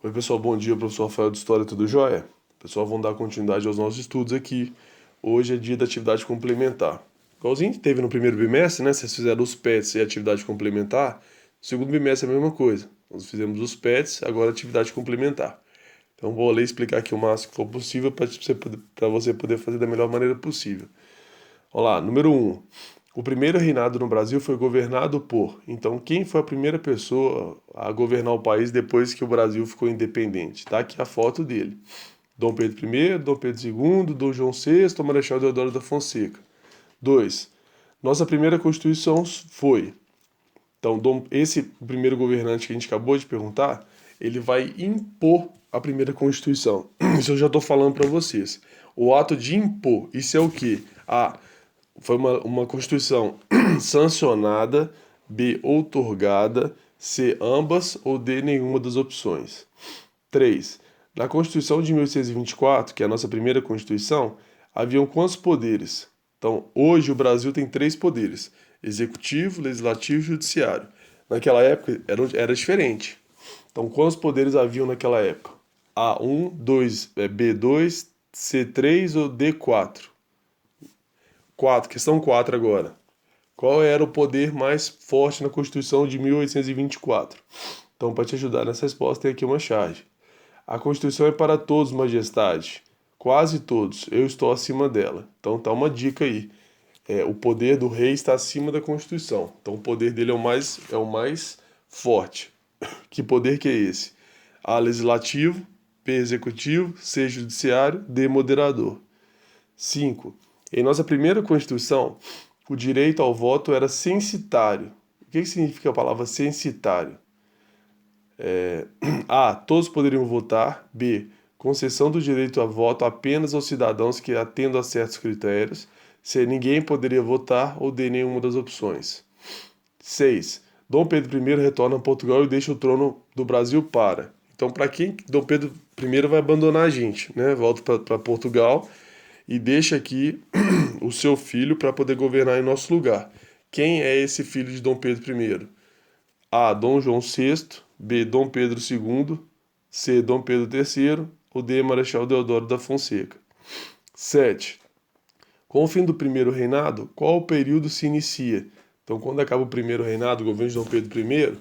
Oi, pessoal, bom dia, professor Rafael de História, tudo jóia? Pessoal, vamos dar continuidade aos nossos estudos aqui. Hoje é dia da atividade complementar. Igualzinho que teve no primeiro bimestre, né? Vocês fizeram os PETs e a atividade complementar. No segundo bimestre é a mesma coisa. Nós fizemos os PETs, agora a atividade complementar. Então, vou ler e explicar aqui o máximo que for possível para você poder fazer da melhor maneira possível. Olá, número um. O primeiro reinado no Brasil foi governado por. Então, quem foi a primeira pessoa a governar o país depois que o Brasil ficou independente? Tá aqui a foto dele. Dom Pedro I, Dom Pedro II, Dom João VI, Marechal Deodoro da Fonseca. 2. Nossa primeira Constituição foi. Então, esse primeiro governante que a gente acabou de perguntar, ele vai impor a primeira Constituição. Isso eu já estou falando para vocês. O ato de impor, isso é o quê? A. Foi uma Constituição sancionada, B. Outorgada, C. Ambas ou D. Nenhuma das opções. 3. Na Constituição de 1824, que é a nossa primeira Constituição, haviam quantos poderes? Então, hoje o Brasil tem três poderes: executivo, legislativo e judiciário. Naquela época era diferente. Então, quantos poderes haviam naquela época? A1, 2, B2, C3 ou D4? 4, questão 4 agora. Qual era o poder mais forte na Constituição de 1824? Então, para te ajudar nessa resposta, tem aqui uma charge. A Constituição é para todos, majestade. Quase todos. Eu estou acima dela. Então, tá uma dica aí. O poder do rei está acima da Constituição. Então, o poder dele é o mais forte. Que poder que é esse? A, legislativo, B, executivo, C, judiciário, D, moderador. 5. Em nossa primeira Constituição, o direito ao voto era censitário. O que significa a palavra censitário? A. Todos poderiam votar. B. Concessão do direito a voto apenas aos cidadãos que atendam a certos critérios. C. Ninguém poderia votar. Ou D. Nenhuma das opções. 6. Dom Pedro I retorna a Portugal e deixa o trono do Brasil para. Então, para quem Dom Pedro I vai abandonar a gente, né? Volta para Portugal e deixa aqui o seu filho para poder governar em nosso lugar. Quem é esse filho de Dom Pedro I? A. Dom João VI, B. Dom Pedro II, C. Dom Pedro III ou D. Marechal Deodoro da Fonseca. 7. Com o fim do primeiro reinado, qual período se inicia? Então, quando acaba o primeiro reinado, o governo de Dom Pedro I,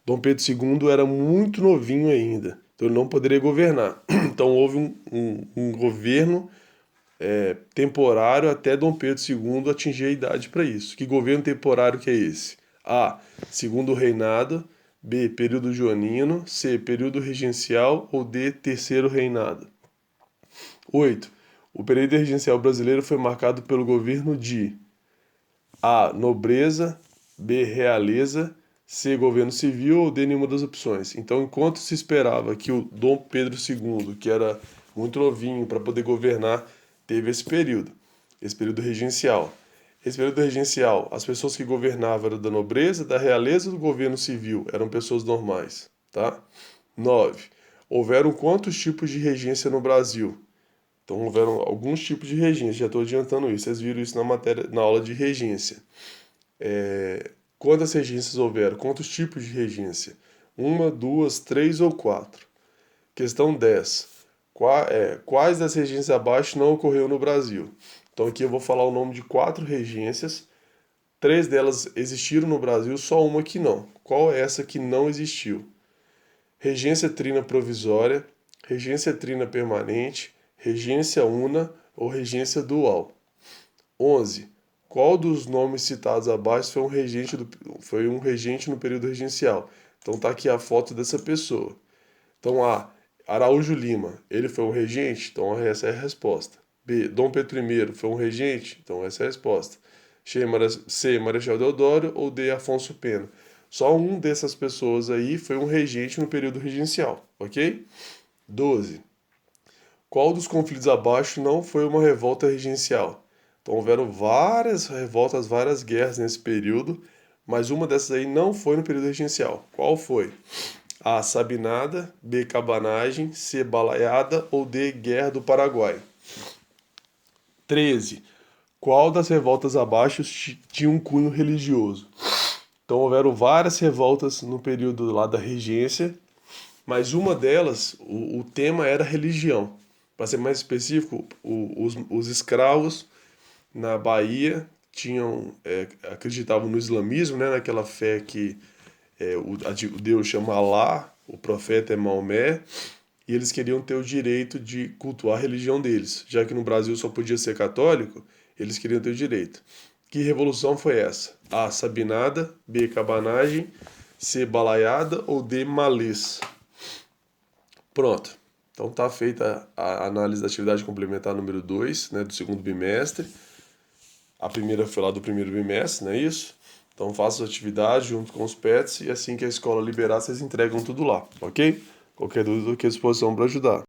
Dom Pedro II era muito novinho ainda, então ele não poderia governar. Então, houve um governo temporário até Dom Pedro II atingir a idade para isso. Que governo temporário que é esse? A. Segundo reinado. B. Período joanino. C. Período regencial. Ou D. Terceiro reinado. 8. O período regencial brasileiro foi marcado pelo governo de A. Nobreza. B. Realeza. C. Governo civil ou D. Nenhuma das opções. Então, enquanto se esperava que o Dom Pedro II, que era muito novinho para poder governar, teve esse período regencial. Esse período regencial, as pessoas que governavam eram da nobreza, da realeza ou do governo civil? Eram pessoas normais, tá? 9. Houveram quantos tipos de regência no Brasil? Então, houveram alguns tipos de regência, já estou adiantando isso, vocês viram isso na matéria, na aula de regência. Quantas regências houveram? Quantos tipos de regência? Uma, duas, três ou quatro? Questão 10. Quais das regências abaixo não ocorreu no Brasil? Então aqui eu vou falar o nome de quatro regências. Três delas existiram no Brasil, só uma que não. Qual é essa que não existiu? Regência trina provisória, regência trina permanente, regência una ou regência dual. 11. Qual dos nomes citados abaixo foi um regente no período regencial? Então tá aqui a foto dessa pessoa. Então A. Araújo Lima, ele foi um regente? Então essa é a resposta. B. Dom Pedro I foi um regente? Então essa é a resposta. C. Marechal Deodoro ou D. Afonso Pena? Só um dessas pessoas aí foi um regente no período regencial, ok? 12. Qual dos conflitos abaixo não foi uma revolta regencial? Então houveram várias revoltas, várias guerras nesse período, mas uma dessas aí não foi no período regencial. Qual foi? A. Sabinada, B. Cabanagem, C. Balaiada ou D. Guerra do Paraguai. 13. Qual das revoltas abaixo tinha um cunho religioso? Então houveram várias revoltas no período lá da regência, mas uma delas, o tema era religião. Para ser mais específico, os escravos na Bahia acreditavam no islamismo, né, naquela fé que o Deus chama Alá, o profeta é Maomé, e eles queriam ter o direito de cultuar a religião deles. Já que no Brasil só podia ser católico, eles queriam ter o direito. Que revolução foi essa? A. Sabinada, B. Cabanagem, C. Balaiada ou D. Malês? Pronto. Então tá feita a análise da atividade complementar número 2, né, do segundo bimestre. A primeira foi lá do primeiro bimestre, não é isso? Então faça a atividade junto com os pets e assim que a escola liberar, vocês entregam tudo lá, ok? Qualquer dúvida, eu estou à disposição para ajudar.